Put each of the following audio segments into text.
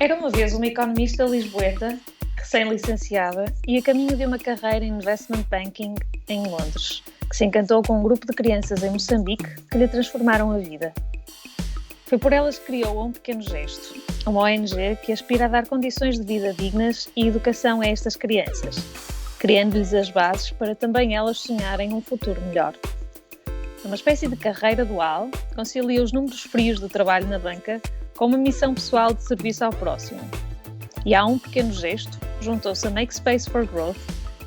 Era uma vez uma economista lisboeta, recém-licenciada, e a caminho de uma carreira em investment banking em Londres, que se encantou com um grupo de crianças em Moçambique que lhe transformaram a vida. Foi por elas que criou Um Pequeno Gesto, uma ONG que aspira a dar condições de vida dignas e educação a estas crianças, criando-lhes as bases para também elas sonharem um futuro melhor. Numa espécie de carreira dual, concilia os números frios do trabalho na banca com uma missão pessoal de serviço ao próximo. E há Um Pequeno Gesto, juntou-se a Make Space for Growth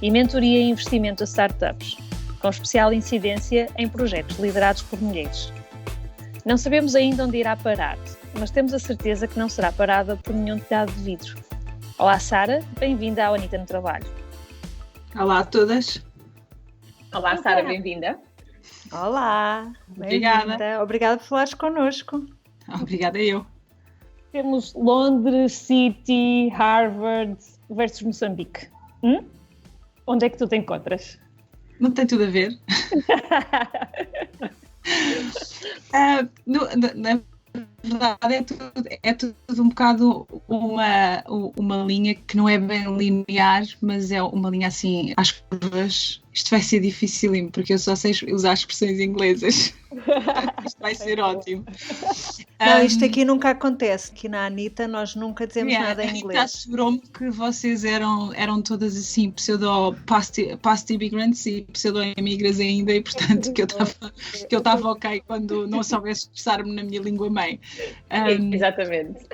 e mentoria e investimento a startups, com especial incidência em projetos liderados por mulheres. Não sabemos ainda onde irá parar, mas temos a certeza que não será parada por nenhum telhado de vidro. Olá Sara, bem-vinda ao Anitta no Trabalho. Olá a todas. Olá Sara, bem-vinda. Olá, obrigada. Obrigada por falares connosco. Obrigada eu. Temos Londres, City, Harvard versus Moçambique. Onde é que tu te encontras? Não tem tudo a ver. Na verdade é tudo um bocado uma linha que não é bem linear, mas é uma linha assim às curvas. Isto vai ser dificílimo porque eu só sei usar expressões inglesas. Isto vai ser ótimo. Não, isto aqui nunca acontece. Aqui na Anitta nós nunca dizemos nada em inglês. A Anitta assegurou-me que vocês eram todas assim past immigrants e pseudo-imigras ainda, e portanto que eu estava ok quando não soubesse expressar-me na minha língua mãe. Exatamente.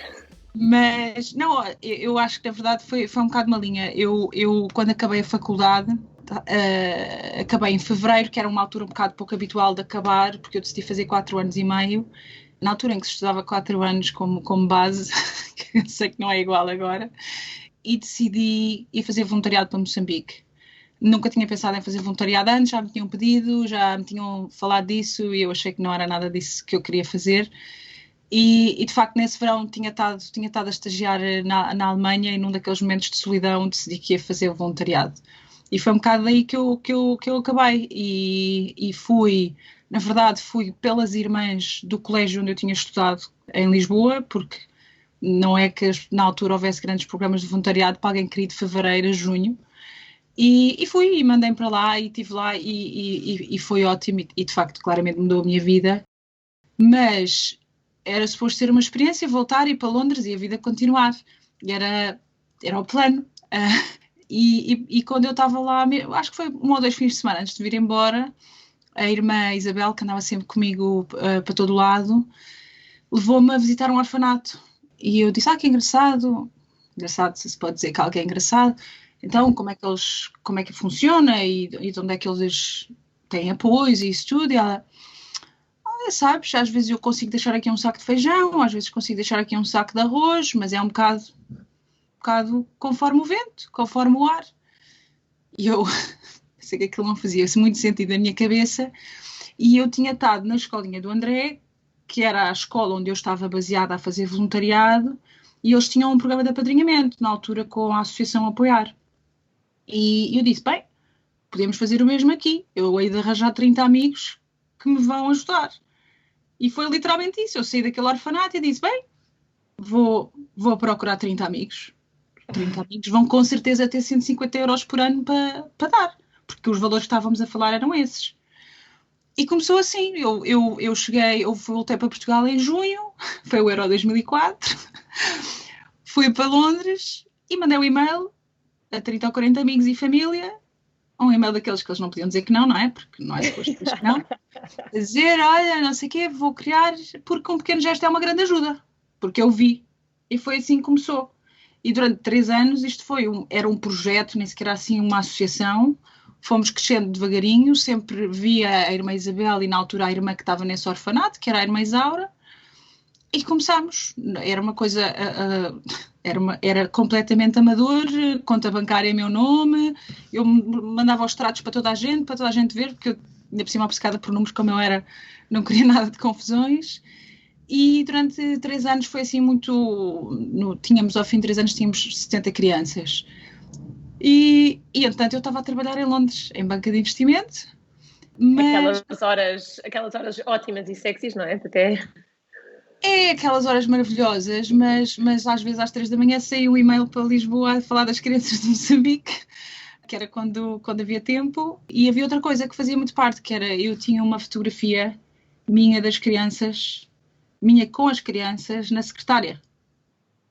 Mas não, eu acho que na verdade foi um bocado uma linha. Eu quando acabei a faculdade, acabei em fevereiro, que era uma altura um bocado pouco habitual de acabar, porque eu decidi fazer 4 anos e meio. Na altura em que se estudava 4 anos como base, que eu sei que não é igual agora, e decidi ir fazer voluntariado para Moçambique. Nunca tinha pensado em fazer voluntariado antes, já me tinham pedido, já me tinham falado disso e eu achei que não era nada disso que eu queria fazer. E de facto nesse verão tinha estado a estagiar na Alemanha e num daqueles momentos de solidão decidi que ia fazer o voluntariado. E foi um bocado daí que eu acabei e fui... Na verdade, fui pelas irmãs do colégio onde eu tinha estudado em Lisboa, porque não é que na altura houvesse grandes programas de voluntariado para alguém que queria de fevereiro a junho. E fui e mandei para lá e estive lá e foi ótimo e de facto claramente mudou a minha vida. Mas era suposto ser uma experiência, voltar e ir para Londres e a vida continuar. E era o plano. E quando eu estava lá, acho que foi 1 ou 2 fins de semana antes de vir embora, a irmã Isabel, que andava sempre comigo para todo lado, levou-me a visitar um orfanato. E eu disse, que engraçado. Engraçado, se pode dizer que alguém é engraçado. Então, como é que funciona e de onde é que eles têm apoios e isso tudo? E ela, sabes, às vezes eu consigo deixar aqui um saco de feijão, às vezes consigo deixar aqui um saco de arroz, mas é um bocado conforme o vento, conforme o ar. E eu... sei que aquilo não fazia muito sentido na minha cabeça, e eu tinha estado na escolinha do André, que era a escola onde eu estava baseada a fazer voluntariado, e eles tinham um programa de apadrinhamento, na altura com a Associação Apoiar. E eu disse, bem, podemos fazer o mesmo aqui, eu hei de arranjar 30 amigos que me vão ajudar. E foi literalmente isso, eu saí daquele orfanato e disse, bem, vou procurar 30 amigos. 30 amigos vão com certeza ter 150 euros por ano para dar, porque os valores que estávamos a falar eram esses. E começou assim, eu voltei para Portugal em junho, foi o Euro 2004, fui para Londres e mandei um e-mail a 30 ou 40 amigos e família, um e-mail daqueles que eles não podiam dizer que não é? Porque não é suposto dizer que não. Dizer, olha, não sei o quê, vou criar, porque um pequeno gesto é uma grande ajuda, porque eu vi. E foi assim que começou. E durante 3 anos isto era um projeto, nem sequer assim uma associação. Fomos crescendo devagarinho, sempre via a irmã Isabel e na altura a irmã que estava nesse orfanato, que era a irmã Isaura, e começámos. Era uma coisa, era completamente amador, conta bancária é meu nome, eu mandava os tratos para toda a gente ver, porque eu, ainda por cima obcecada por números como eu era, não queria nada de confusões. E durante 3 anos foi assim tínhamos ao fim de 3 anos tínhamos 70 crianças. E entretanto eu estava a trabalhar em Londres, em banca de investimento. Mas... Aquelas horas ótimas e sexys, não é? Até É aquelas horas maravilhosas, mas às vezes às 3 da manhã saiu um e-mail para Lisboa a falar das crianças de Moçambique, que era quando havia tempo, e havia outra coisa que fazia muito parte, que era, eu tinha uma fotografia minha das crianças, minha com as crianças, na secretária.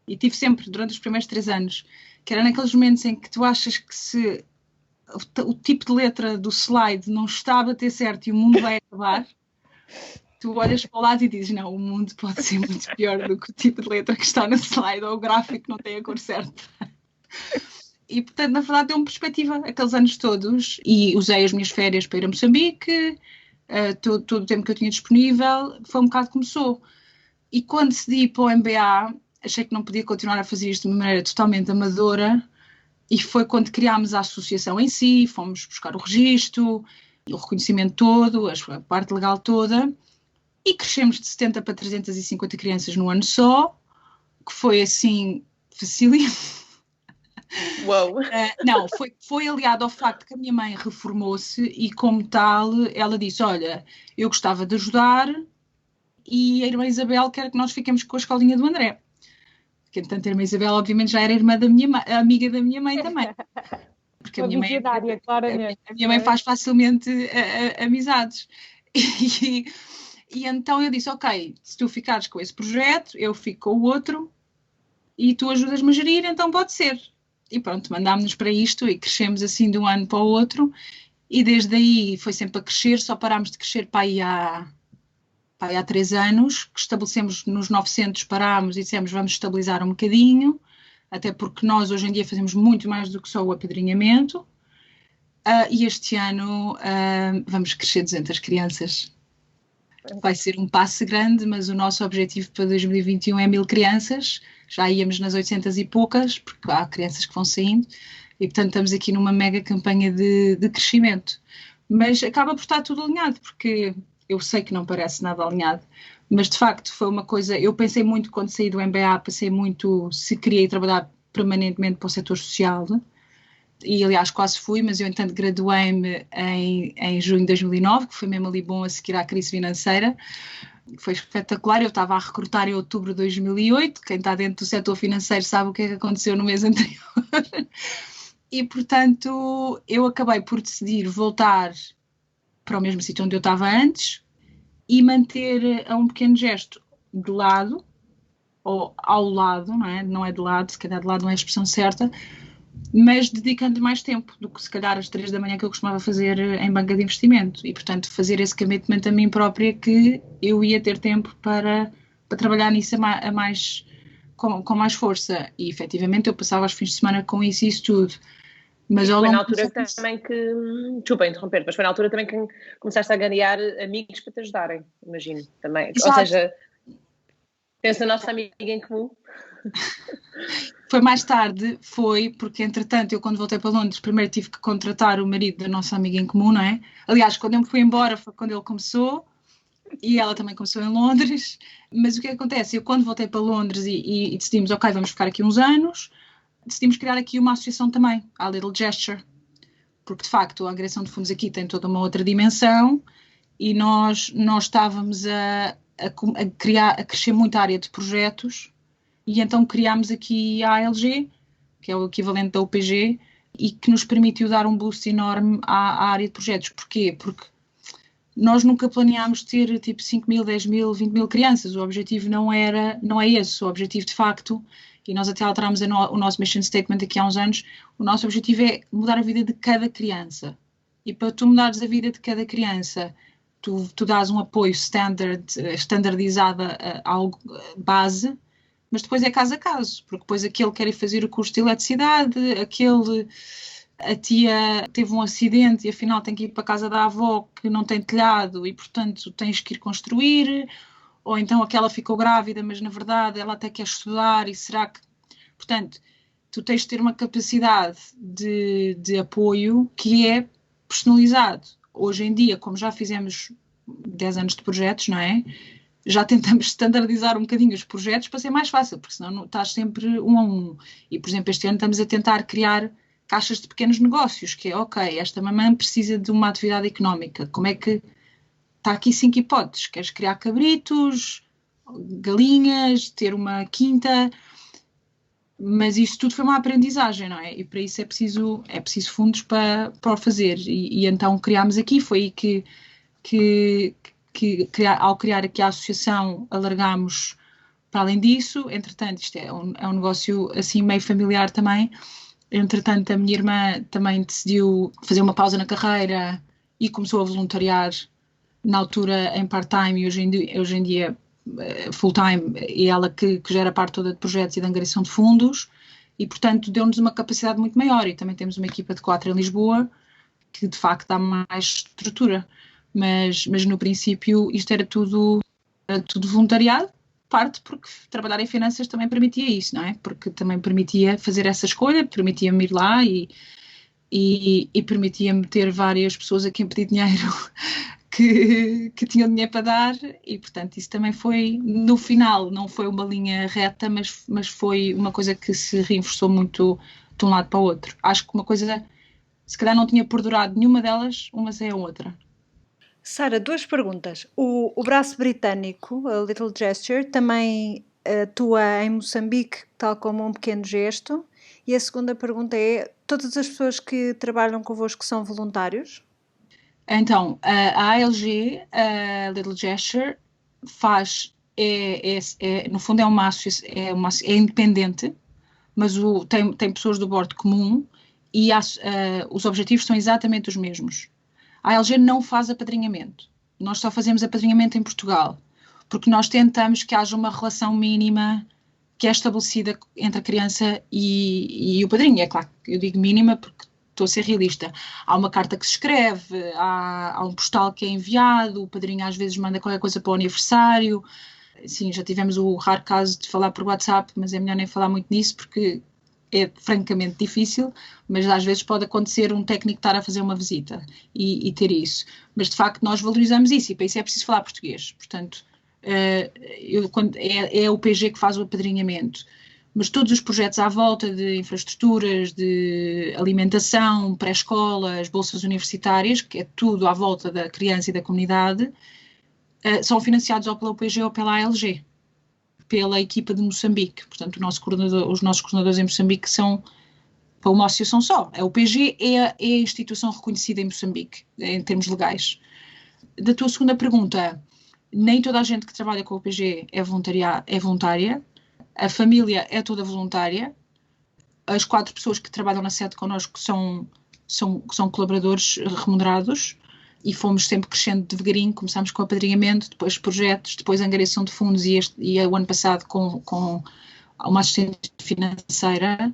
E tive sempre, durante os primeiros 3 anos, que era naqueles momentos em que tu achas que se o tipo de letra do slide não está a bater certo e o mundo vai acabar, tu olhas para o lado e dizes, não, o mundo pode ser muito pior do que o tipo de letra que está no slide, ou o gráfico não tem a cor certa. E, portanto, na verdade, deu-me perspectiva aqueles anos todos, e usei as minhas férias para ir a Moçambique, todo o tempo que eu tinha disponível, foi um bocado como sou. E quando decidi ir para o MBA, achei que não podia continuar a fazer isto de uma maneira totalmente amadora, e foi quando criámos a associação em si, fomos buscar o registro, o reconhecimento todo, a parte legal toda, e crescemos de 70 para 350 crianças no ano só, que foi assim, facílimo. Uau! Não, foi aliado ao facto que a minha mãe reformou-se e, como tal, ela disse, olha, eu gostava de ajudar e a irmã Isabel quer que nós fiquemos com a escolinha do André. Porque, entretanto, a irmã Isabel, obviamente, já era irmã da amiga da minha mãe também. Porque a minha mãe faz facilmente amizades. E então eu disse, ok, se tu ficares com esse projeto, eu fico com o outro e tu ajudas-me a gerir, então pode ser. E pronto, mandámos-nos para isto e crescemos assim de um ano para o outro e desde aí foi sempre a crescer, só parámos de crescer para aí há 3 anos, que estabelecemos nos 900, parámos e dissemos vamos estabilizar um bocadinho, até porque nós hoje em dia fazemos muito mais do que só o apadrinhamento, e este ano vamos crescer 200 crianças. Vai ser um passo grande, mas o nosso objetivo para 2021 é 1000 crianças, já íamos nas 800 e poucas, porque há crianças que vão saindo, e portanto estamos aqui numa mega campanha de crescimento. Mas acaba por estar tudo alinhado, porque eu sei que não parece nada alinhado, mas de facto foi uma coisa, eu pensei muito quando saí do MBA, pensei muito se queria ir trabalhar permanentemente para o setor social, e aliás quase fui, mas eu entanto graduei-me em junho de 2009, que foi mesmo ali bom a seguir à crise financeira, foi espetacular, eu estava a recrutar em outubro de 2008, quem está dentro do setor financeiro sabe o que é que aconteceu no mês anterior, e portanto eu acabei por decidir voltar para o mesmo sítio onde eu estava antes e manter a um pequeno gesto de lado, ou ao lado, não é de lado, se calhar de lado não é a expressão certa, mas dedicando mais tempo do que se calhar às 3 da manhã que eu costumava fazer em banca de investimento e portanto fazer esse commitment a mim própria que eu ia ter tempo para trabalhar nisso com mais força e efetivamente eu passava os fins de semana com isso tudo. Mas foi na altura também que, desculpa interromper, mas foi na altura também que começaste a ganhar amigos para te ajudarem, imagino, também. Exato. Ou seja, pensa na nossa amiga em comum. Foi mais tarde, porque entretanto eu quando voltei para Londres primeiro tive que contratar o marido da nossa amiga em comum, não é? Aliás, quando eu me fui embora foi quando ele começou e ela também começou em Londres, mas o que acontece? Eu quando voltei para Londres e decidimos, ok, vamos ficar aqui uns anos, decidimos criar aqui uma associação também, a Little Gesture, porque de facto a agressão de fundos aqui tem toda uma outra dimensão e nós estávamos a crescer muito a área de projetos e então criámos aqui a ALG, que é o equivalente da UPG, e que nos permitiu dar um boost enorme à área de projetos. Porquê? Porque nós nunca planeámos ter tipo 5.000, 10.000, 20.000 crianças, o objetivo não é esse, o objetivo de facto, e nós até alterámos o nosso mission statement aqui há uns anos, o nosso objetivo é mudar a vida de cada criança. E para tu mudares a vida de cada criança, tu dás um apoio standardizado ao base, mas depois é caso a caso, porque depois aquele quer ir fazer o curso de eletricidade, a tia teve um acidente e afinal tem que ir para a casa da avó que não tem telhado e portanto tens que ir construir, ou então aquela ficou grávida mas na verdade ela até quer estudar e será que... Portanto, tu tens de ter uma capacidade de apoio que é personalizado. Hoje em dia, como já fizemos 10 anos de projetos, não é? Já tentamos standardizar um bocadinho os projetos para ser mais fácil, porque senão não, estás sempre 1 a 1. E, por exemplo, este ano estamos a tentar criar caixas de pequenos negócios, que é, ok, esta mamã precisa de uma atividade económica, como é que... Está aqui 5 hipóteses, queres criar cabritos, galinhas, ter uma quinta, mas isso tudo foi uma aprendizagem, não é? E para isso é preciso fundos para o fazer. E então criámos aqui, foi aí ao criar aqui a associação, alargámos para além disso. Entretanto, isto é um negócio assim meio familiar também. Entretanto, a minha irmã também decidiu fazer uma pausa na carreira e começou a voluntariar na altura em part-time e hoje em dia full-time, e ela que gera parte toda de projetos e de angariação de fundos, e portanto deu-nos uma capacidade muito maior. E também temos uma equipa de 4 em Lisboa que de facto dá mais estrutura, mas no princípio isto era tudo voluntariado, parte porque trabalhar em finanças também permitia isso, não é? Porque também permitia fazer essa escolha, permitia-me ir lá e permitia-me ter várias pessoas a quem pedir dinheiro que tinham dinheiro para dar, e portanto isso também foi, no final, não foi uma linha reta, mas foi uma coisa que se reforçou muito de um lado para o outro. Acho que uma coisa, se calhar não tinha perdurado nenhuma delas, umas é a outra. Sara, 2 perguntas. O braço britânico, a Little Gesture, também atua em Moçambique, tal como Um Pequeno Gesto? E a segunda pergunta é, todas as pessoas que trabalham convosco são voluntários? Então, a ALG, a Little Gesture, no fundo é independente, mas tem pessoas do board comum e os objetivos são exatamente os mesmos. A ALG não faz apadrinhamento, nós só fazemos apadrinhamento em Portugal, porque nós tentamos que haja uma relação mínima que é estabelecida entre a criança e o padrinho. É claro que eu digo mínima porque estou a ser realista. Há uma carta que se escreve, há um postal que é enviado, o padrinho às vezes manda qualquer coisa para o aniversário. Sim, já tivemos o raro caso de falar por WhatsApp, mas é melhor nem falar muito nisso porque é francamente difícil, mas às vezes pode acontecer um técnico estar a fazer uma visita e ter isso. Mas de facto nós valorizamos isso e para isso é preciso falar português. Portanto, é o PG que faz o apadrinhamento. Mas todos os projetos à volta de infraestruturas, de alimentação, pré-escolas, bolsas universitárias, que é tudo à volta da criança e da comunidade, são financiados ou pela UPG ou pela ALG, pela equipa de Moçambique. Portanto, os nossos coordenadores em Moçambique são, para uma associação só. A UPG é a instituição reconhecida em Moçambique, em termos legais. Da tua segunda pergunta, nem toda a gente que trabalha com a UPG é voluntária. A família é toda voluntária. As 4 pessoas que trabalham na sede connosco são colaboradores remunerados e fomos sempre crescendo devagarinho. Começámos com apadrinhamento, depois projetos, depois angariação de fundos e o ano passado com uma assistente financeira.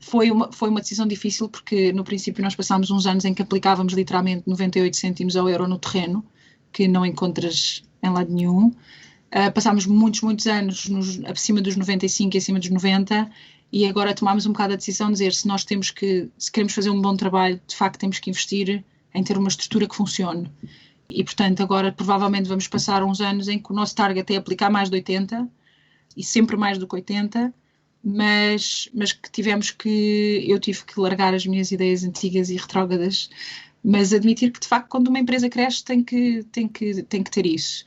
Foi uma decisão difícil porque no princípio nós passámos uns anos em que aplicávamos literalmente 98 cêntimos ao euro no terreno, que não encontras em lado nenhum. Passámos muitos anos acima dos 95 e acima dos 90 e agora tomámos um bocado a decisão de dizer se queremos fazer um bom trabalho, de facto temos que investir em ter uma estrutura que funcione. E portanto agora provavelmente vamos passar uns anos em que o nosso target é aplicar mais de 80 e sempre mais do que 80, mas que eu tive que largar as minhas ideias antigas e retrógradas, mas admitir que de facto quando uma empresa cresce tem que ter isso.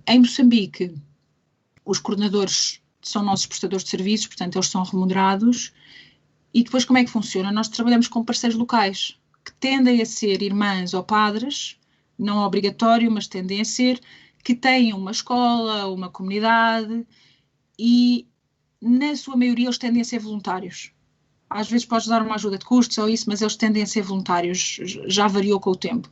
Em Moçambique, os coordenadores são nossos prestadores de serviços, portanto eles são remunerados. E depois como é que funciona? Nós trabalhamos com parceiros locais, que tendem a ser irmãs ou padres, não é obrigatório, mas tendem a ser, que têm uma escola, uma comunidade e, na sua maioria, eles tendem a ser voluntários. Às vezes podes dar uma ajuda de custos ou isso, mas eles tendem a ser voluntários, já variou com o tempo.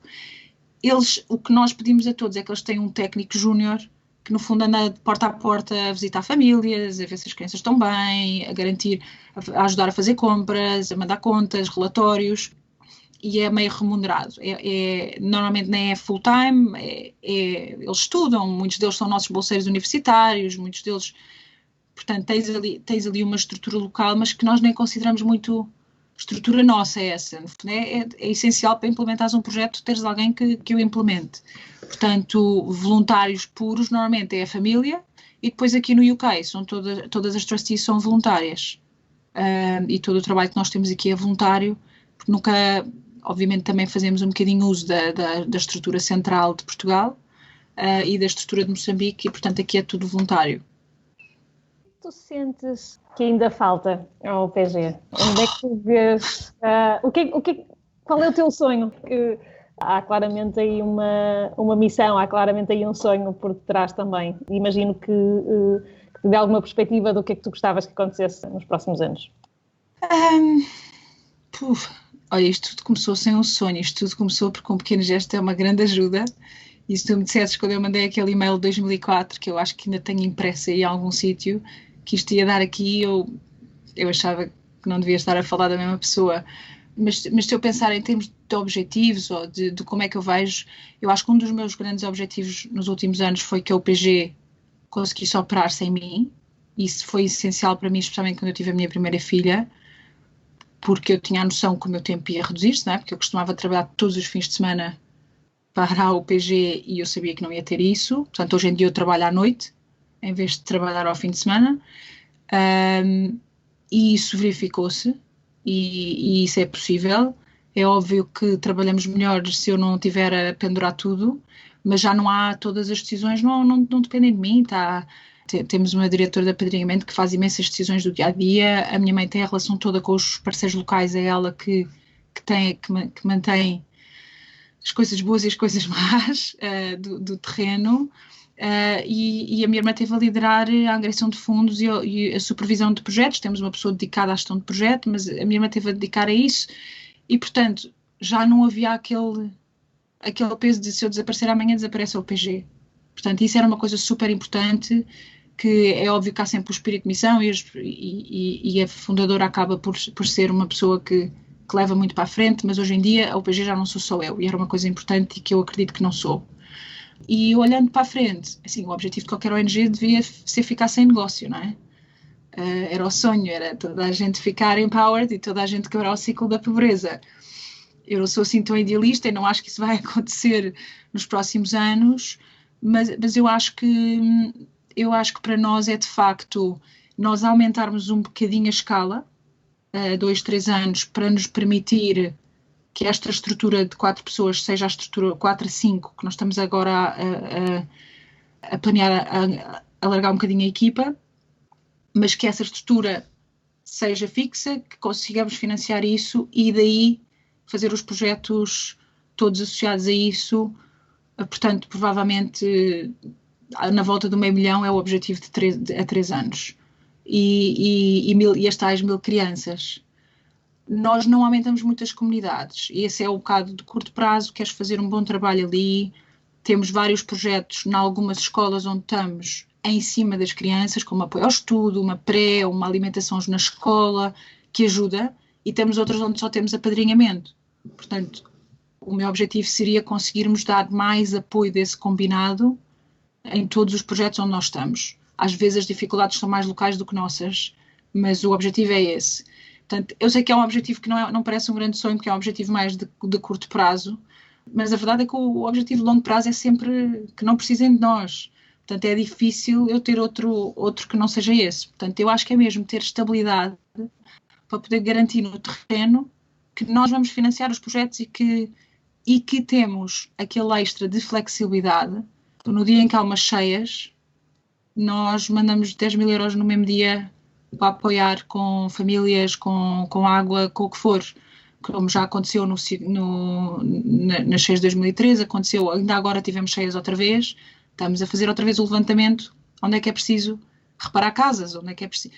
O que nós pedimos a todos é que eles tenham um técnico júnior que no fundo anda de porta a porta a visitar famílias, a ver se as crianças estão bem, a ajudar a fazer compras, a mandar contas, relatórios, e é meio remunerado. Normalmente nem é full time, eles estudam, muitos deles são nossos bolseiros universitários, muitos deles, portanto tens ali uma estrutura local, mas que nós nem consideramos muito estrutura nossa essa. É essencial para implementares um projeto teres alguém que o implemente. Portanto, voluntários puros normalmente é a família e depois aqui no UK todas as trustees são voluntárias e todo o trabalho que nós temos aqui é voluntário, porque nunca, obviamente também fazemos um bocadinho uso da estrutura central de Portugal, e da estrutura de Moçambique, e portanto aqui é tudo voluntário. Tu sentes que ainda falta ao PG? Onde é que tu vês? Qual é o teu sonho? Que há claramente aí uma missão, há claramente aí um sonho por detrás também. Imagino que te dê alguma perspectiva do que é que tu gostavas que acontecesse nos próximos anos. Olha, isto tudo começou sem um sonho, isto tudo começou porque um pequeno gesto é uma grande ajuda. E se tu me dissesses quando eu mandei aquele e-mail de 2004, que eu acho que ainda tenho impresso aí em algum sítio, que isto ia dar aqui, eu achava que não devia estar a falar da mesma pessoa. Mas se eu pensar em termos de objetivos ou de como é que eu vejo, eu acho que um dos meus grandes objetivos nos últimos anos foi que a UPG conseguisse operar sem mim. Isso foi essencial para mim, especialmente quando eu tive a minha primeira filha, porque eu tinha a noção que o meu tempo ia reduzir-se, não é? Porque eu costumava trabalhar todos os fins de semana para a UPG e eu sabia que não ia ter isso. Portanto, hoje em dia eu trabalho à noite, em vez de trabalhar ao fim de semana. E isso verificou-se, e isso é possível. É óbvio que trabalhamos melhor se eu não tiver a pendurar tudo, mas já não há, todas as decisões não dependem de mim, tá? Temos uma diretora de apadrinhamento que faz imensas decisões do dia-a-dia, a minha mãe tem a relação toda com os parceiros locais, é ela que mantém as coisas boas e as coisas más do terreno, e a minha irmã teve a liderar a angariação de fundos e a supervisão de projetos. Temos uma pessoa dedicada à gestão de projeto, mas a minha irmã teve a dedicar a isso, e portanto já não havia aquele peso de se eu desaparecer amanhã desaparece a UPG. Portanto, isso era uma coisa super importante, que é óbvio que há sempre o espírito de missão e a fundadora acaba por ser uma pessoa que leva muito para a frente, mas hoje em dia a UPG já não sou só eu, e era uma coisa importante e que eu acredito que não sou. E olhando para a frente, assim, o objetivo de qualquer ONG devia ser ficar sem negócio, não é? Era o sonho, era toda a gente ficar empowered e toda a gente quebrar o ciclo da pobreza. Eu não sou assim tão idealista e não acho que isso vai acontecer nos próximos anos, mas eu acho que para nós é de facto nós aumentarmos um bocadinho a escala, 2, 3 anos, para nos permitir que esta estrutura de 4 pessoas seja a estrutura 4 a 5, que nós estamos agora a planear a alargar um bocadinho a equipa, mas que essa estrutura seja fixa, que consigamos financiar isso e daí fazer os projetos todos associados a isso. Portanto, provavelmente na volta do 500 mil é o objetivo a 3 anos. E as tais 1000 crianças. Nós não aumentamos muitas comunidades, e esse é o bocado de curto prazo. Queres fazer um bom trabalho ali, temos vários projetos em algumas escolas onde estamos em cima das crianças, como apoio ao estudo, uma pré, uma alimentação na escola, que ajuda, e temos outras onde só temos apadrinhamento. Portanto, o meu objetivo seria conseguirmos dar mais apoio desse combinado em todos os projetos onde nós estamos. Às vezes as dificuldades são mais locais do que nossas, mas o objetivo é esse. Portanto, eu sei que é um objetivo que não parece um grande sonho, porque é um objetivo mais de curto prazo, mas a verdade é que o objetivo de longo prazo é sempre que não precisem de nós. Portanto, é difícil eu ter outro que não seja esse. Portanto, eu acho que é mesmo ter estabilidade para poder garantir no terreno que nós vamos financiar os projetos e que temos aquele extra de flexibilidade. No dia em que há umas cheias, nós mandamos 10 mil euros no mesmo dia para apoiar com famílias, com água, com o que for, como já aconteceu nas cheias de 2013, aconteceu, ainda agora tivemos cheias outra vez, estamos a fazer outra vez o levantamento, onde é que é preciso reparar casas, onde é que é preciso,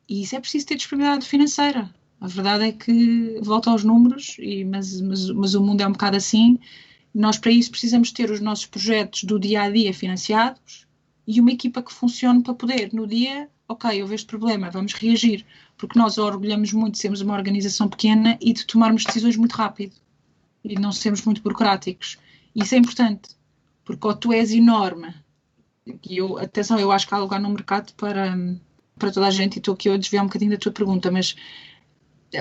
e isso é preciso ter disponibilidade financeira. A verdade é que volta aos números, mas o mundo é um bocado assim. Nós para isso precisamos ter os nossos projetos do dia-a-dia financiados e uma equipa que funcione para poder, no dia, ok, houve este problema, vamos reagir, porque nós orgulhamos muito de sermos uma organização pequena e de tomarmos decisões muito rápido e não sermos muito burocráticos. E isso é importante, porque ou tu és enorme, e atenção, eu acho que há lugar no mercado para toda a gente, e estou aqui a desviar um bocadinho da tua pergunta, mas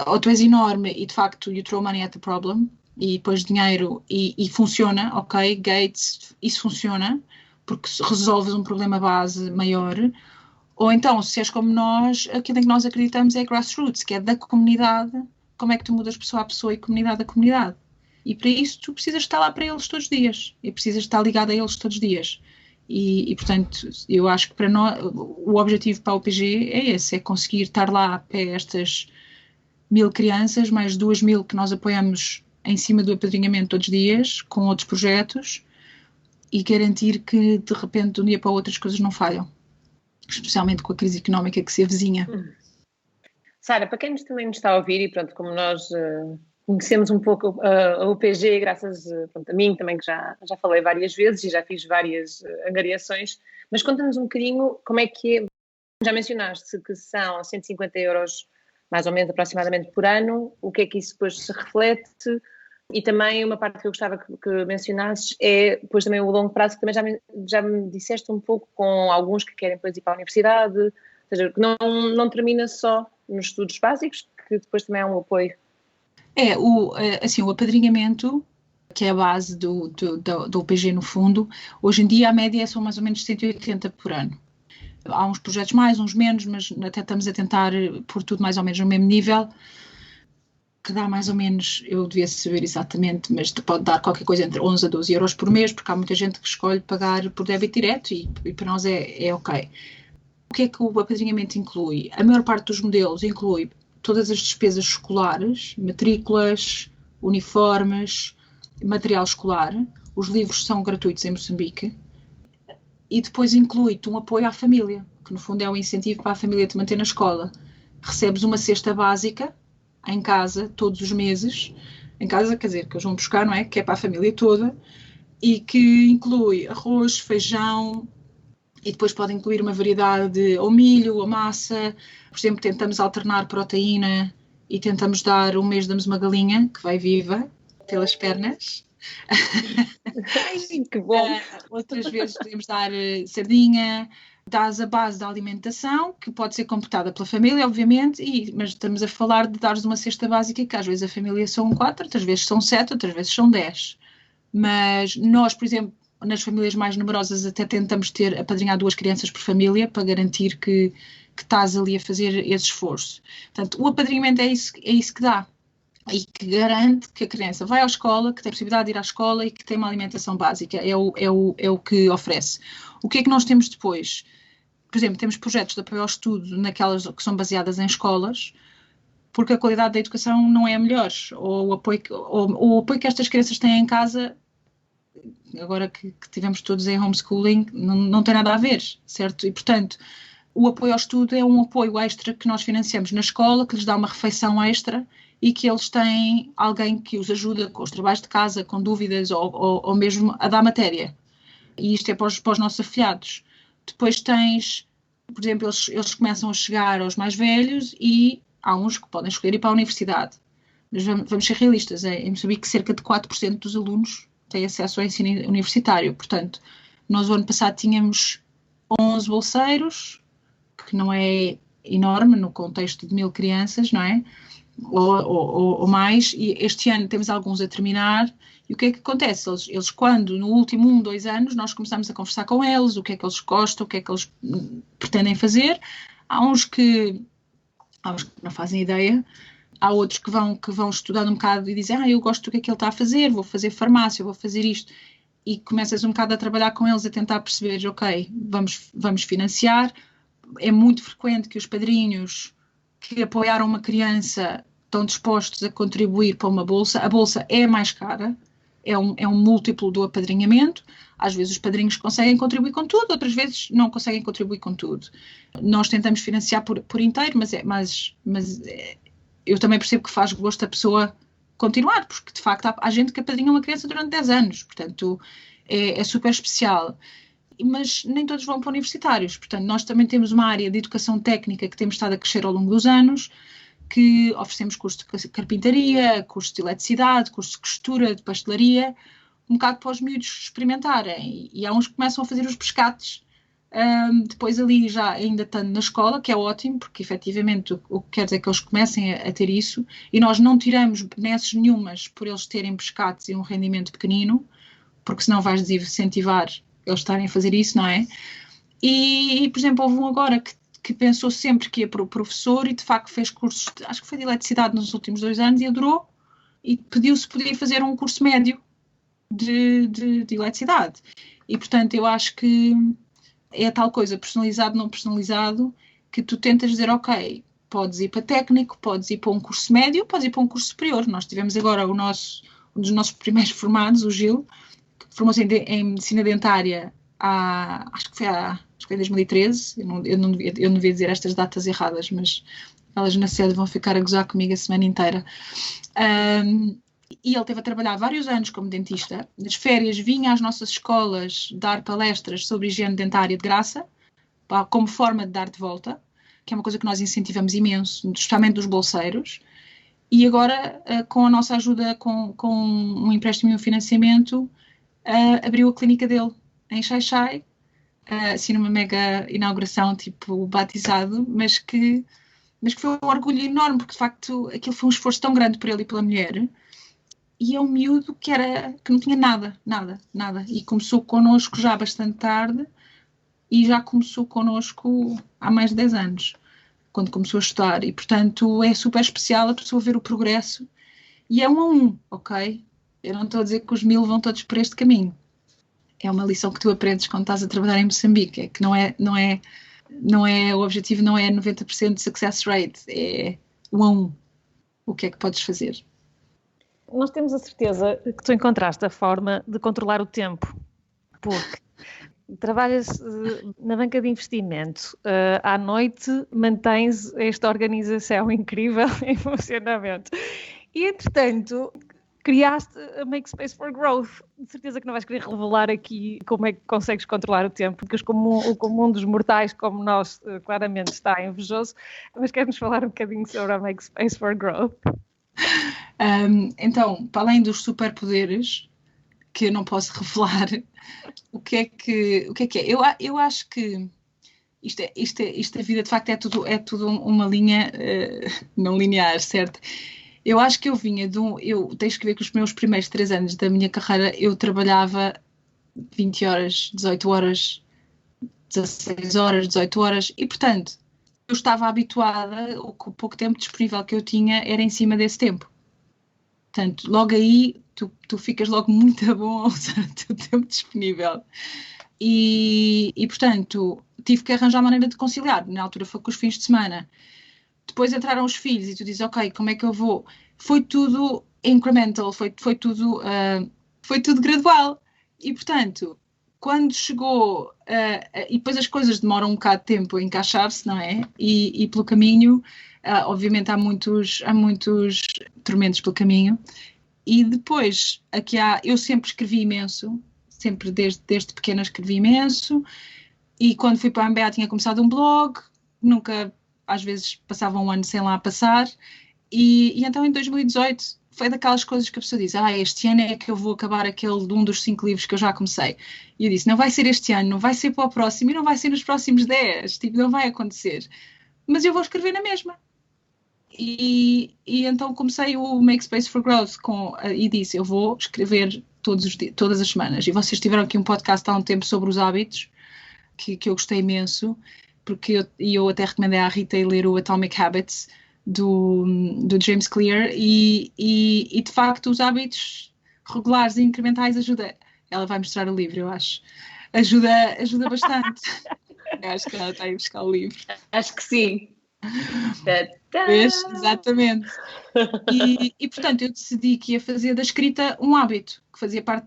ou tu és enorme e de facto you throw money at the problem, e depois dinheiro e funciona, ok, Gates, isso funciona, porque resolves um problema base maior. Ou então, se és como nós, aquilo em que nós acreditamos é grassroots, que é da comunidade, como é que tu mudas pessoa a pessoa e comunidade a comunidade. E para isso tu precisas estar lá para eles todos os dias, e precisas estar ligado a eles todos os dias. E portanto, eu acho que para nós, o objetivo para a UPG é esse, é conseguir estar lá para estas 1000 crianças, mais 2000 que nós apoiamos em cima do apadrinhamento todos os dias, com outros projetos, e garantir que de repente de um dia para o outro as coisas não falham, especialmente com a crise económica que se avizinha. Sara, para quem também nos está a ouvir, e pronto, como nós conhecemos um pouco a UPG, graças pronto, a mim também, que já falei várias vezes e já fiz várias angariações, mas conta-nos um bocadinho como é que é. Já mencionaste que são 150 euros, mais ou menos aproximadamente por ano, o que é que isso depois se reflete? E também uma parte que eu gostava que mencionasses é depois também o longo prazo, que também já me disseste um pouco, com alguns que querem depois ir para a universidade, ou seja, que não termina só nos estudos básicos, que depois também há um apoio. O apadrinhamento, que é a base do UPG no fundo, hoje em dia a média são mais ou menos 180 por ano. Há uns projetos mais, uns menos, mas até estamos a tentar pôr tudo mais ou menos no mesmo nível, que dá mais ou menos, eu devia saber exatamente, mas pode dar qualquer coisa entre 11 a 12 euros por mês, porque há muita gente que escolhe pagar por débito direto e para nós é ok. O que é que o apadrinhamento inclui? A maior parte dos modelos inclui todas as despesas escolares, matrículas, uniformes, material escolar. Os livros são gratuitos em Moçambique. E depois inclui-te um apoio à família, que no fundo é um incentivo para a família te manter na escola. Recebes uma cesta básica em casa todos os meses, em casa, quer dizer, que eles vão buscar, não é? Que é para a família toda, e que inclui arroz, feijão, e depois pode incluir uma variedade de ou milho, ou massa. Por exemplo, tentamos alternar proteína e tentamos dar, um mês damos uma galinha, que vai viva, pelas pernas. Ai, que bom! Outras vezes podemos dar sardinha. Dás a base da alimentação, que pode ser computada pela família, obviamente, mas estamos a falar de dares uma cesta básica, que às vezes a família são 4, outras vezes são 7, outras vezes são 10. Mas nós, por exemplo, nas famílias mais numerosas até tentamos apadrinhar 2 crianças por família, para garantir que estás ali a fazer esse esforço. Portanto, o apadrinhamento é isso que dá. E que garante que a criança vai à escola, que tem a possibilidade de ir à escola e que tem uma alimentação básica. É o que oferece. O que é que nós temos depois? Por exemplo, temos projetos de apoio ao estudo naquelas que são baseadas em escolas, porque a qualidade da educação não é a melhor. Ou o apoio que estas crianças têm em casa, agora que tivemos todos em homeschooling, não tem nada a ver, certo? E, portanto, o apoio ao estudo é um apoio extra que nós financiamos na escola, que lhes dá uma refeição extra e que eles têm alguém que os ajuda com os trabalhos de casa, com dúvidas ou mesmo a dar matéria. E isto é para os nossos afilhados. Depois tens, por exemplo, eles começam a chegar aos mais velhos e há uns que podem escolher ir para a universidade. Mas vamos ser realistas, em Moçambique cerca de 4% dos alunos têm acesso ao ensino universitário. Portanto, nós o ano passado tínhamos 11 bolseiros, que não é enorme no contexto de 1000 crianças, não é? Ou mais, e este ano temos alguns a terminar. E o que é que acontece? Eles quando no último 1, 2 anos nós começamos a conversar com eles, o que é que eles gostam, o que é que eles pretendem fazer. Há uns que não fazem ideia, há outros que vão estudando um bocado e dizem, eu gosto do que é que ele está a fazer, vou fazer farmácia, vou fazer isto, e começas um bocado a trabalhar com eles, a tentar perceber, ok, vamos financiar. É muito frequente que os padrinhos que apoiaram uma criança estão dispostos a contribuir para uma bolsa. A bolsa é mais cara, é um múltiplo do apadrinhamento. Às vezes os padrinhos conseguem contribuir com tudo, outras vezes não conseguem contribuir com tudo. Nós tentamos financiar por inteiro, mas eu também percebo que faz gosto a pessoa continuar, porque de facto há gente que apadrinha uma criança durante 10 anos, portanto é super especial. Mas nem todos vão para universitários, portanto nós também temos uma área de educação técnica que temos estado a crescer ao longo dos anos, que oferecemos curso de carpintaria, curso de eletricidade, curso de costura, de pastelaria, um bocado para os miúdos experimentarem. E há uns que começam a fazer os pescates, depois ali já ainda estando na escola, que é ótimo, porque efetivamente o que quer dizer que eles comecem a ter isso, e nós não tiramos benesses nenhumas por eles terem pescates e um rendimento pequenino, porque senão vais desincentivar eles estarem a fazer isso, não é? E por exemplo, houve um agora que pensou sempre que ia para o professor e de facto fez cursos, acho que foi de eletricidade nos últimos 2 anos e adorou, e pediu se podia fazer um curso médio de eletricidade. E, portanto, eu acho que é tal coisa, personalizado, não personalizado, que tu tentas dizer, ok, podes ir para técnico, podes ir para um curso médio, podes ir para um curso superior. Nós tivemos agora um dos nossos primeiros formados, o Gil, que formou-se em medicina dentária acho que foi em 2013, eu não devia dizer estas datas erradas, mas elas na sede vão ficar a gozar comigo a semana inteira. E ele teve a trabalhar vários anos como dentista. Nas férias vinha às nossas escolas dar palestras sobre higiene dentária de graça, como forma de dar de volta, que é uma coisa que nós incentivamos imenso, especialmente dos bolseiros. E agora, com a nossa ajuda, com um empréstimo e um financiamento, abriu a clínica dele em Xai-Xai, assim numa mega inauguração, tipo batizado, mas que foi um orgulho enorme, porque de facto aquilo foi um esforço tão grande por ele e pela mulher. E é um miúdo que não tinha nada. E começou connosco já bastante tarde e já começou connosco há mais de 10 anos, quando começou a estudar. E, portanto, é super especial a pessoa ver o progresso. E é 1 a 1, ok? Eu não estou a dizer que os 1000 vão todos por este caminho. É uma lição que tu aprendes quando estás a trabalhar em Moçambique. É que o objetivo não é 90% de success rate, é 1 a 1. O que é que podes fazer? Nós temos a certeza que tu encontraste a forma de controlar o tempo, porque trabalhas na banca de investimento, à noite mantens esta organização incrível em funcionamento e, entretanto, criaste a Make Space for Growth. De certeza que não vais querer revelar aqui como é que consegues controlar o tempo, porque o comum dos mortais, como nós, claramente está invejoso, mas queres-nos falar um bocadinho sobre a Make Space for Growth? Então, para além dos superpoderes, que eu não posso revelar, o que é? Eu acho que isto a vida de facto é tudo uma linha não linear, certo? Eu acho que eu vinha tens que ver que os meus primeiros 3 anos da minha carreira eu trabalhava 20 horas, 18 horas, 16 horas, 18 horas e, portanto, eu estava habituada, o pouco tempo disponível que eu tinha era em cima desse tempo. Portanto, logo aí, tu ficas logo muito bom a usar o teu tempo disponível. E, portanto, tive que arranjar maneira de conciliar. Na altura foi com os fins de semana. Depois entraram os filhos e tu dizes, ok, como é que eu vou? Foi tudo incremental, foi tudo gradual. E, portanto, quando chegou... e depois as coisas demoram um bocado de tempo a encaixar-se, não é? E pelo caminho... obviamente há muitos tormentos pelo caminho e depois eu sempre escrevi imenso, sempre desde pequena escrevi imenso e quando fui para a MBA tinha começado um blog, nunca, às vezes passava um ano sem lá passar e então em 2018 foi daquelas coisas que a pessoa diz, este ano é que eu vou acabar aquele de um dos 5 livros que eu já comecei. E eu disse, não vai ser este ano, não vai ser para o próximo e não vai ser nos próximos 10, não vai acontecer. Mas eu vou escrever na mesma. E então comecei o Make Space for Growth e disse, eu vou escrever todas as semanas. E vocês tiveram aqui um podcast há um tempo sobre os hábitos, que eu gostei imenso, porque eu até recomendei à Rita ler o Atomic Habits, do James Clear, e de facto os hábitos regulares e incrementais ajuda. Ela vai mostrar o livro, eu acho. Ajuda bastante. Eu acho que ela está a ir buscar o livro. Acho que sim. Exatamente. E portanto eu decidi que ia fazer da escrita um hábito que fazia parte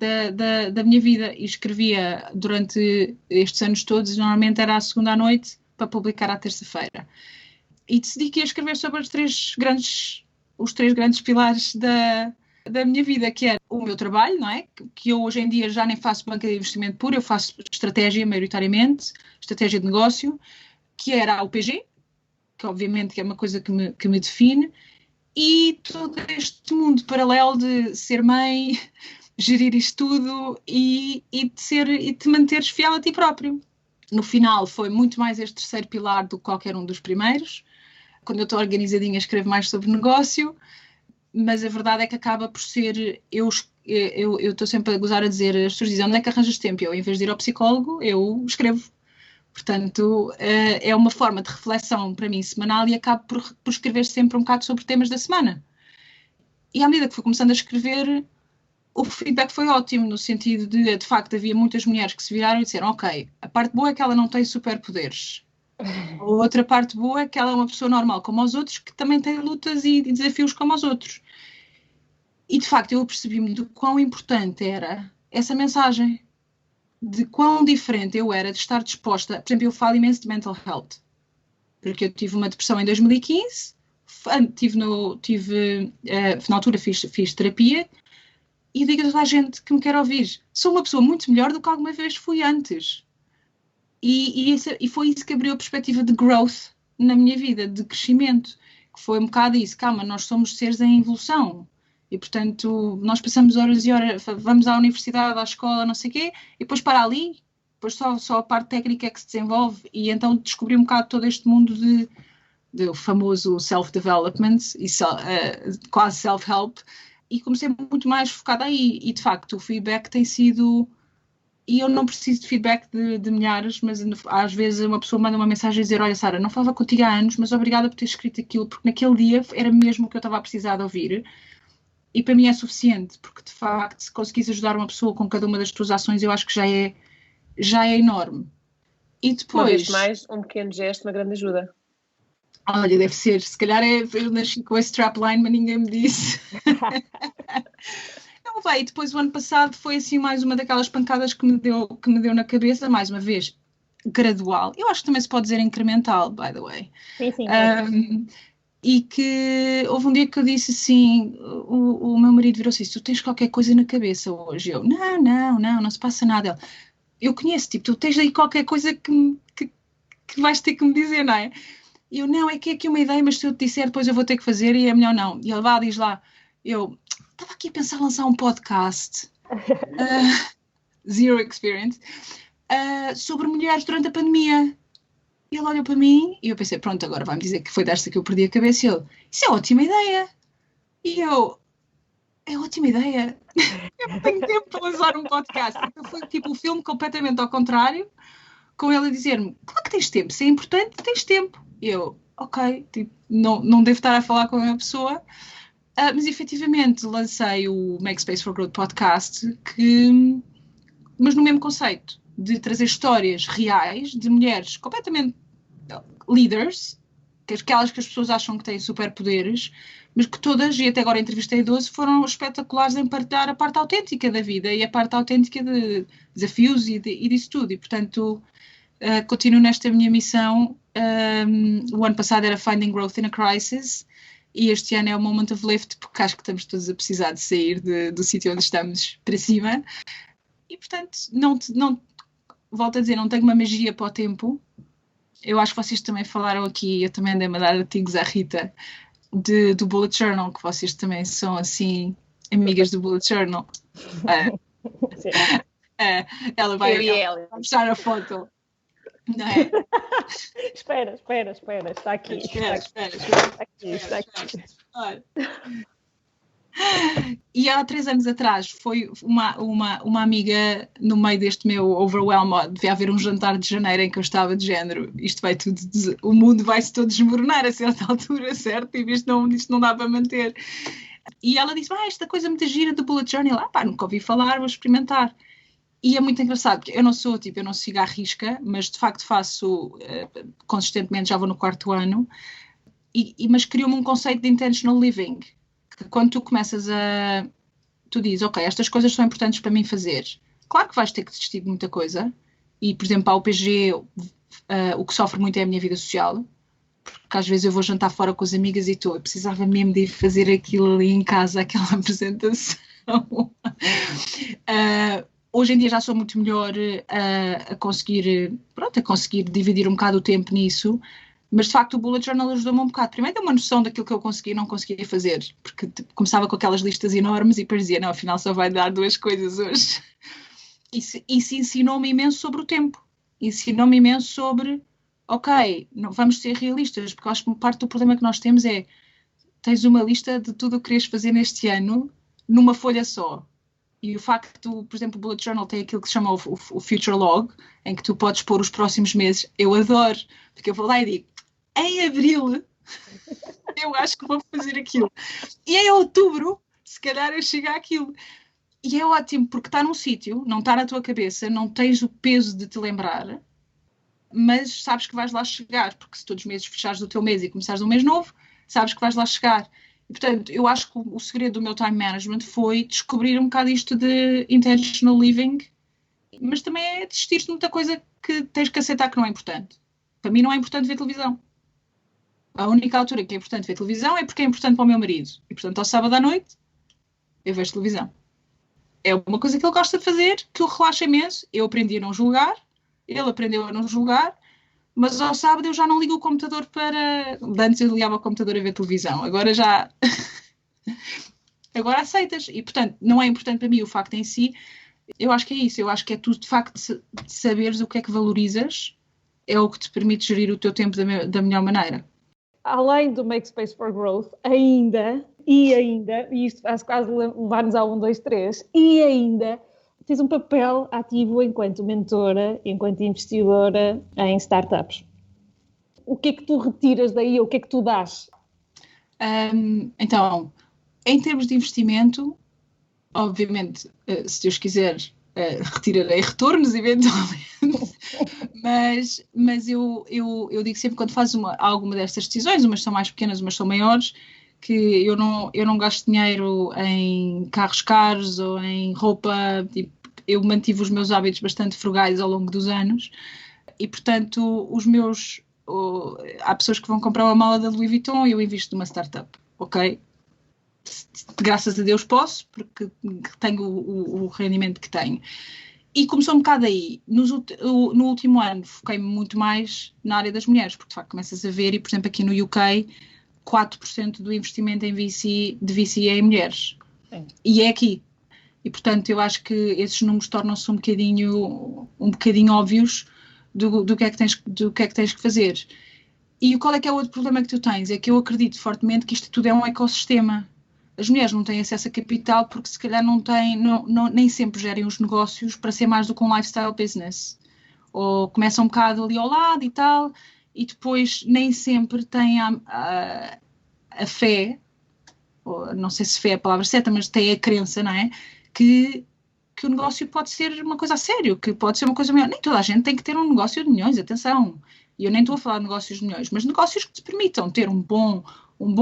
da minha vida e escrevia durante estes anos todos, normalmente era à segunda à noite para publicar à terça-feira e decidi que ia escrever sobre os três grandes pilares da minha vida, que era o meu trabalho, não é? Que eu hoje em dia já nem faço banca de investimento puro, eu faço estratégia maioritariamente, estratégia de negócio, que era a UPG, que obviamente é uma coisa que me define, e todo este mundo paralelo de ser mãe, gerir isto tudo e te manteres fiel a ti próprio. No final foi muito mais este terceiro pilar do que qualquer um dos primeiros. Quando eu estou organizadinha escrevo mais sobre negócio, mas a verdade é que acaba por ser... Eu estou sempre a gozar a dizer, as pessoas dizem, onde é que arranjas tempo? Eu, em vez de ir ao psicólogo, eu escrevo. Portanto, é uma forma de reflexão para mim semanal e acabo por escrever sempre um bocado sobre temas da semana. E à medida que fui começando a escrever, o feedback foi ótimo, no sentido de facto, havia muitas mulheres que se viraram e disseram, ok, a parte boa é que ela não tem superpoderes. A outra parte boa é que ela é uma pessoa normal como os outros, que também tem lutas e desafios como os outros. E de facto eu percebi-me do quão importante era essa mensagem, de quão diferente eu era de estar disposta. Por exemplo, eu falo imenso de mental health, porque eu tive uma depressão em 2015, na altura fiz terapia, e digo a toda a gente que me quer ouvir, sou uma pessoa muito melhor do que alguma vez fui antes. E foi isso que abriu a perspectiva de growth na minha vida, de crescimento, que foi um bocado isso, calma, nós somos seres em evolução, e portanto nós passamos horas e horas, vamos à universidade, à escola, não sei o quê, e depois para ali, depois só a parte técnica é que se desenvolve, e então descobri um bocado todo este mundo de famoso self-development, e quase self-help, e comecei muito mais focada aí, e de facto o feedback tem sido... E eu não preciso de feedback de milhares, mas às vezes uma pessoa manda uma mensagem a dizer, olha Sara, não falava contigo há anos, mas obrigada por ter escrito aquilo, porque naquele dia era mesmo o que eu estava a precisar de ouvir. E para mim é suficiente, porque de facto, se conseguires ajudar uma pessoa com cada uma das tuas ações, eu acho que já é enorme. E depois... Uma vez mais, um pequeno gesto, uma grande ajuda. Olha, deve ser, se calhar eu nasci com esse strapline, mas ninguém me disse. Não vai, depois o ano passado foi assim mais uma daquelas pancadas que me deu na cabeça, mais uma vez, gradual. Eu acho que também se pode dizer incremental, by the way. Sim. E que houve um dia que eu disse assim, o meu marido virou-se assim, tu tens qualquer coisa na cabeça hoje? Eu, não se passa nada. Eu conheço, tipo, tu tens aí qualquer coisa que vais ter que me dizer, não é? E eu, não, é que é aqui uma ideia, mas se eu te disser depois eu vou ter que fazer e é melhor não. E ele diz lá, eu estava aqui a pensar em lançar um podcast, Zero Experience, sobre mulheres durante a pandemia. E ele olhou para mim e eu pensei, pronto, agora vai-me dizer que foi desta que eu perdi a cabeça. E ele, isso é ótima ideia. E eu, é ótima ideia. Eu não tenho tempo para lançar um podcast. Então foi tipo um filme completamente ao contrário, com ele a dizer-me, claro que tens tempo, se é importante, tens tempo. E eu, ok, tipo, não devo estar a falar com a pessoa. Mas efetivamente lancei o Make Space for Growth podcast, mas no mesmo conceito, de trazer histórias reais de mulheres completamente leaders, aquelas que as pessoas acham que têm superpoderes, mas que todas, e até agora entrevistei 12, foram espetaculares em partilhar a parte autêntica da vida e a parte autêntica de desafios e disso tudo. E, portanto, continuo nesta minha missão. O ano passado era Finding Growth in a Crisis e este ano é o Moment of Lift, porque acho que estamos todos a precisar de sair do sítio onde estamos para cima. E, portanto, não volto a dizer, não tenho uma magia para o tempo. Eu acho que vocês também falaram aqui, eu também andei-me a dar artigos à Rita do Bullet Journal, que vocês também são, assim, amigas do Bullet Journal. Ela vai mostrar a foto. Não é? Espera, está aqui. Está aqui. Olha. E há 3 anos atrás foi uma amiga no meio deste meu overwhelm, devia haver um jantar de janeiro em que eu estava de género, o mundo vai-se todo desmoronar a certa altura, certo? E isto não dá para manter. E ela disse, esta coisa muito gira do Bullet Journal, nunca ouvi falar, vou experimentar. E é muito engraçado, porque eu não sigo à risca, mas de facto faço consistentemente, já vou no 4º ano, mas criou-me um conceito de intentional living. Quando tu começas tu dizes, ok, estas coisas são importantes para mim fazer. Claro que vais ter que desistir de muita coisa. E, por exemplo, para o PG, o que sofre muito é a minha vida social. Porque às vezes eu vou jantar fora com as amigas e eu precisava mesmo de ir fazer aquilo ali em casa, aquela apresentação. Hoje em dia já sou muito melhor a conseguir dividir um bocado o tempo nisso. Mas, de facto, o Bullet Journal ajudou-me um bocado. Primeiro deu uma noção daquilo que eu conseguia e não conseguia fazer. Porque começava com aquelas listas enormes e depois dizia, não, afinal só vai dar 2 coisas hoje. Isso ensinou-me imenso sobre o tempo. Ensinou-me imenso sobre, ok, não, vamos ser realistas. Porque eu acho que parte do problema que nós temos é, tens uma lista de tudo o que queres fazer neste ano numa folha só. E o facto, por exemplo, o Bullet Journal tem aquilo que se chama o Future Log, em que tu podes pôr os próximos meses. Eu adoro, porque eu vou lá e digo, em abril, eu acho que vou fazer aquilo. E em outubro, se calhar eu chego àquilo. E é ótimo, porque está num sítio, não está na tua cabeça, não tens o peso de te lembrar, mas sabes que vais lá chegar, porque se todos os meses fechares o teu mês e começares um mês novo, sabes que vais lá chegar. E, portanto, eu acho que o segredo do meu time management foi descobrir um bocado isto de intentional living, mas também é desistir de muita coisa que tens que aceitar que não é importante. Para mim não é importante ver televisão. A única altura que é importante ver televisão é porque é importante para o meu marido. E, portanto, ao sábado à noite, eu vejo televisão. É uma coisa que ele gosta de fazer, que o relaxa imenso. Eu aprendi a não julgar, ele aprendeu a não julgar, mas ao sábado eu já não ligo o computador para... Antes eu ligava o computador a ver televisão, agora já... Agora aceitas. E, portanto, não é importante para mim o facto em si. Eu acho que é isso. Eu acho que é tu, de facto, de saberes o que é que valorizas, é o que te permite gerir o teu tempo da melhor maneira. Além do Make Space for Growth, ainda, e isto faz quase levar-nos ao 1, 2, 3, e ainda tens um papel ativo enquanto mentora, enquanto investidora em startups. O que é que tu retiras daí, o que é que tu dás? Então, em termos de investimento, obviamente, se Deus quiser, retirarei retornos eventualmente, mas eu digo sempre, quando fazes alguma destas decisões, umas são mais pequenas, umas são maiores, que eu não gasto dinheiro em carros caros ou em roupa. Tipo, eu mantive os meus hábitos bastante frugais ao longo dos anos e, portanto, há pessoas que vão comprar uma mala da Louis Vuitton e eu invisto numa startup, ok? Graças a Deus posso, porque tenho o rendimento que tenho. E começou um bocado aí. No último ano foquei-me muito mais na área das mulheres, porque de facto começas a ver, e por exemplo aqui no UK, 4% do investimento de VC é em mulheres. Sim. E é aqui. E portanto eu acho que esses números tornam-se um bocadinho óbvios do que é que tens que fazer. E qual é que é o outro problema que tu tens? É que eu acredito fortemente que isto tudo é um ecossistema. As mulheres não têm acesso a capital porque se calhar nem sempre gerem os negócios para ser mais do que um lifestyle business. Ou começam um bocado ali ao lado e tal, e depois nem sempre têm a fé, ou não sei se fé é a palavra certa, mas têm a crença, não é? Que o negócio pode ser uma coisa a sério, que pode ser uma coisa maior. Nem toda a gente tem que ter um negócio de milhões, atenção. E eu nem estou a falar de negócios de milhões, mas negócios que te permitam ter um bom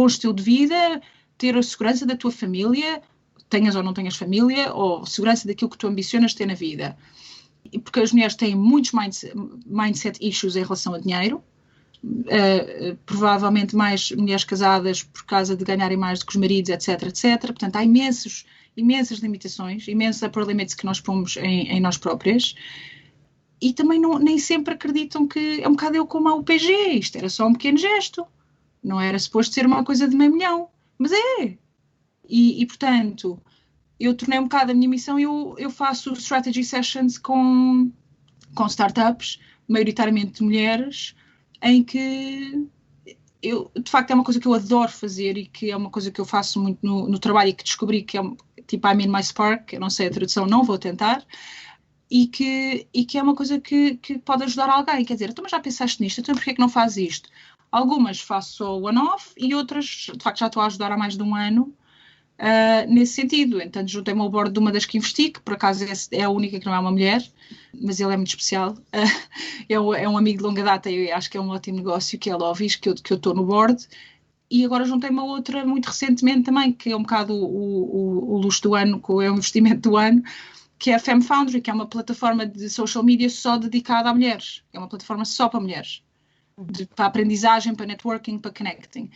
estilo de vida, ter a segurança da tua família, tenhas ou não tenhas família, ou segurança daquilo que tu ambicionas ter na vida. E porque as mulheres têm muitos mindset issues em relação a dinheiro, provavelmente mais mulheres casadas por causa de ganharem mais do que os maridos, etc, etc. Portanto, há imensas limitações, imensos upper limits que nós pomos em nós próprias. E também nem sempre acreditam que é um bocado eu como a UPG, isto era só um pequeno gesto, não era suposto ser uma coisa de $500 000. Mas é. E portanto, eu tornei um bocado a minha missão, eu faço strategy sessions com startups, maioritariamente de mulheres, em que de facto é uma coisa que eu adoro fazer e que é uma coisa que eu faço muito no trabalho e que descobri que é tipo I'm in my spark, eu não sei a tradução, não vou tentar, e que é uma coisa que pode ajudar alguém. Quer dizer, então mas já pensaste nisto, então porquê é que não fazes isto? Algumas faço só one-off e outras, de facto, já estou a ajudar há mais de um ano nesse sentido. Então, juntei-me ao bordo de uma das que investi, que por acaso é a única que não é uma mulher, mas ele é muito especial. É um amigo de longa data e acho que é um ótimo negócio, que é a Lovis, que eu estou no board. E agora juntei-me a outra muito recentemente também, que é um bocado o luxo do ano, que é o investimento do ano, que é a Femme Foundry, que é uma plataforma de social media só dedicada a mulheres. É uma plataforma só para mulheres. Para aprendizagem, para networking, para connecting.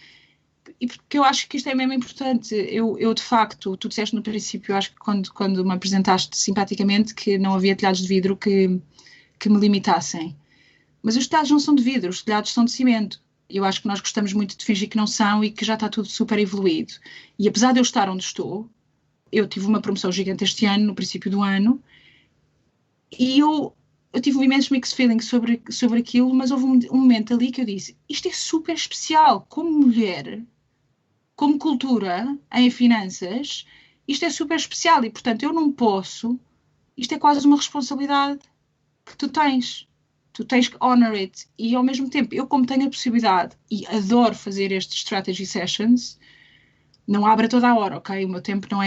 E porque eu acho que isto é mesmo importante. Eu de facto, tu disseste no princípio, eu acho que quando me apresentaste simpaticamente, que não havia telhados de vidro que me limitassem. Mas os telhados não são de vidro, os telhados são de cimento. Eu acho que nós gostamos muito de fingir que não são e que já está tudo super evoluído. E apesar de eu estar onde estou, eu tive uma promoção gigante este ano, no princípio do ano, e eu tive um imenso mixed feeling sobre aquilo, mas houve um momento ali que eu disse, isto é super especial, como mulher, como cultura, em finanças, isto é super especial e, portanto, eu não posso, isto é quase uma responsabilidade que tu tens que honor it, e ao mesmo tempo, eu como tenho a possibilidade, e adoro fazer estes strategy sessions, Não abre a toda a hora, ok? O meu tempo não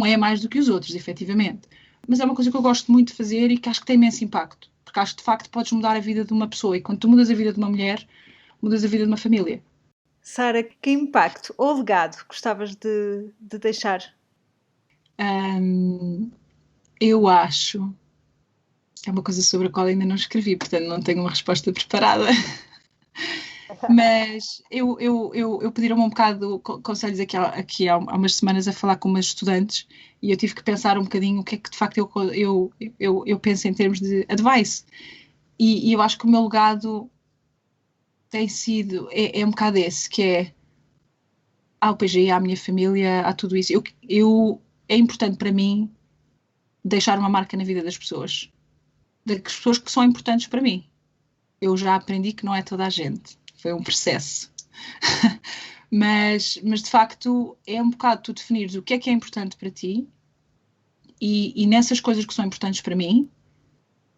é mais do que os outros, efetivamente. Mas é uma coisa que eu gosto muito de fazer e que acho que tem imenso impacto. Porque acho que, de facto, podes mudar a vida de uma pessoa. E quando tu mudas a vida de uma mulher, mudas a vida de uma família. Sara, que impacto ou legado gostavas de deixar? Eu acho... É uma coisa sobre a qual ainda não escrevi, portanto não tenho uma resposta preparada. Mas eu pediram-me um bocado de conselhos aqui há umas semanas a falar com umas estudantes e eu tive que pensar um bocadinho o que é que de facto eu penso em termos de advice. E eu acho que o meu legado tem sido, é um bocado esse, que é ao PGI, à minha família, a tudo isso. É importante para mim deixar uma marca na vida das pessoas. Das pessoas que são importantes para mim. Eu já aprendi que não é toda a gente. Foi um processo. mas de facto é um bocado tu definires o que é importante para ti e nessas coisas que são importantes para mim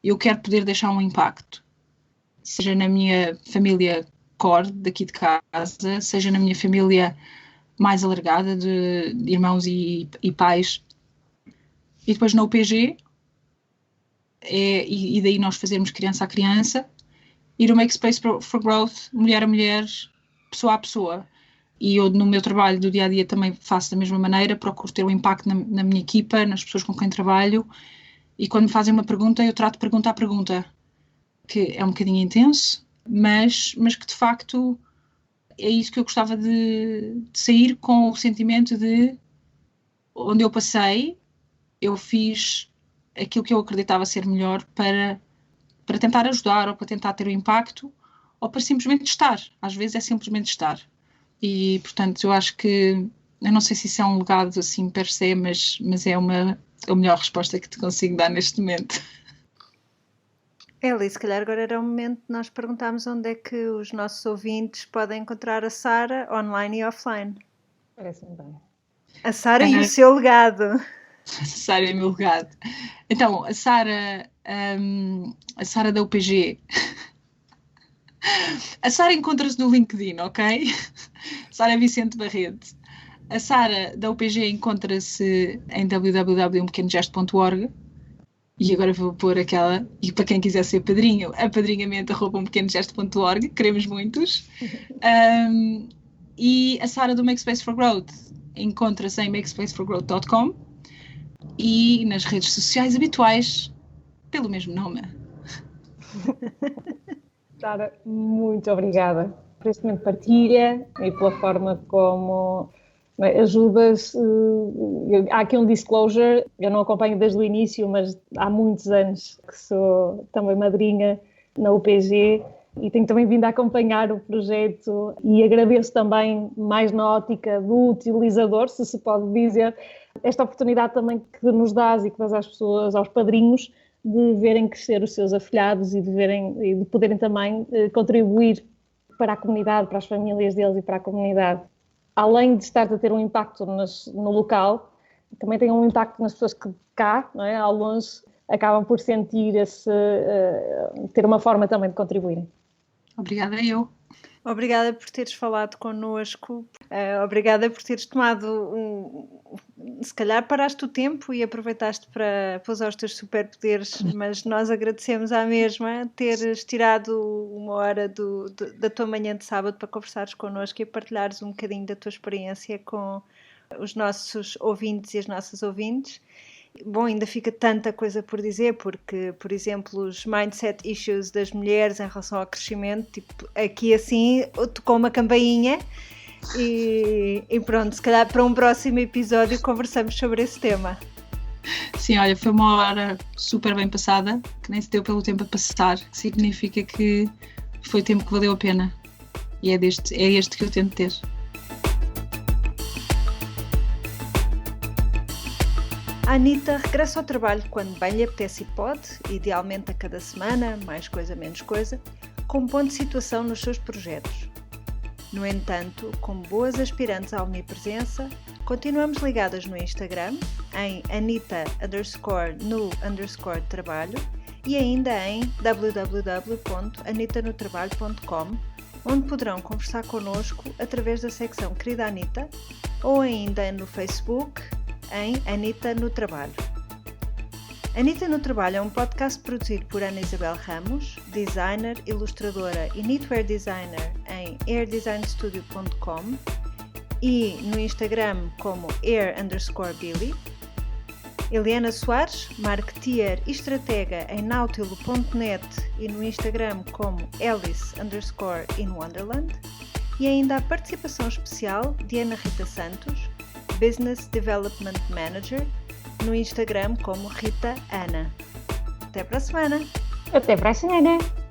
eu quero poder deixar um impacto. Seja na minha família core daqui de casa, seja na minha família mais alargada de irmãos e pais. E depois na UPG, e daí nós fazermos criança a criança, ir ao Make Space for Growth, mulher a mulher, pessoa a pessoa. E eu no meu trabalho do dia a dia também faço da mesma maneira, procuro ter um impacto na minha equipa, nas pessoas com quem trabalho, e quando me fazem uma pergunta, eu trato de pergunta a pergunta, que é um bocadinho intenso, mas que de facto é isso que eu gostava de sair com o sentimento de onde eu passei, eu fiz aquilo que eu acreditava ser melhor para tentar ajudar ou para tentar ter um impacto ou para simplesmente estar. Às vezes é simplesmente estar. E, portanto, eu acho que, eu não sei se isso é um legado assim per se, mas é a melhor resposta que te consigo dar neste momento. Eli, se calhar agora era o momento de nós perguntarmos onde é que os nossos ouvintes podem encontrar a Sara online e offline. Parece-me bem. A Sara e o seu legado. A Sara é o meu legado. Então, a Sara da UPG. A Sara encontra-se no LinkedIn, ok? Sara Vicente Barreto. A Sara da UPG encontra-se em www.umpequenogesto.org. E agora vou pôr aquela, e para quem quiser ser padrinho, apadrinhamento@umpequenogesto.org, queremos muitos. E a Sara do Make Space for Growth encontra-se em makespaceforgrowth.com e nas redes sociais habituais, pelo mesmo nome. Sara, muito obrigada por este momento de partilha e pela forma como ajudas. Há aqui um disclosure, eu não acompanho desde o início, mas há muitos anos que sou também madrinha na UPG e tenho também vindo a acompanhar o projeto e agradeço também, mais na ótica do utilizador, se pode dizer, esta oportunidade também que nos dás e que dás às pessoas, aos padrinhos, de verem crescer os seus afilhados e de poderem também contribuir para a comunidade, para as famílias deles e para a comunidade. Além de estar a ter um impacto no local, também tem um impacto nas pessoas que cá, não é, ao longe, acabam por sentir ter uma forma também de contribuírem. Obrigada eu. Obrigada por teres falado connosco, obrigada por teres tomado se calhar paraste o tempo e aproveitaste para usar os teus superpoderes, mas nós agradecemos à mesma teres tirado uma hora da tua manhã de sábado para conversares connosco e partilhares um bocadinho da tua experiência com os nossos ouvintes e as nossas ouvintes. Bom, ainda fica tanta coisa por dizer, porque, por exemplo, os mindset issues das mulheres em relação ao crescimento, tipo, aqui assim, tocou uma campainha e pronto, se calhar para um próximo episódio conversamos sobre esse tema. Sim, olha, foi uma hora super bem passada, que nem se deu pelo tempo a passar, que significa que foi tempo que valeu a pena. E é este que eu tento ter. A Anitta regressa ao trabalho quando bem lhe apetece e pode, idealmente a cada semana, mais coisa, menos coisa, com um ponto de situação nos seus projetos. No entanto, como boas aspirantes à omnipresença, continuamos ligadas no Instagram, em Anita_no_trabalho e ainda em www.anitanotrabalho.com, onde poderão conversar connosco através da secção Querida Anitta, ou ainda no Facebook em Anitta no Trabalho. Anitta no Trabalho é um podcast produzido por Ana Isabel Ramos, designer, ilustradora e knitwear designer em airdesignstudio.com e no Instagram como air_billy. Eliana Soares, marketeer e estratega em nautilo.net e no Instagram como Alice_in Wonderland. E ainda a participação especial de Ana Rita Santos, Business Development Manager, no Instagram como Rita Ana. Até para a semana! Até para a semana!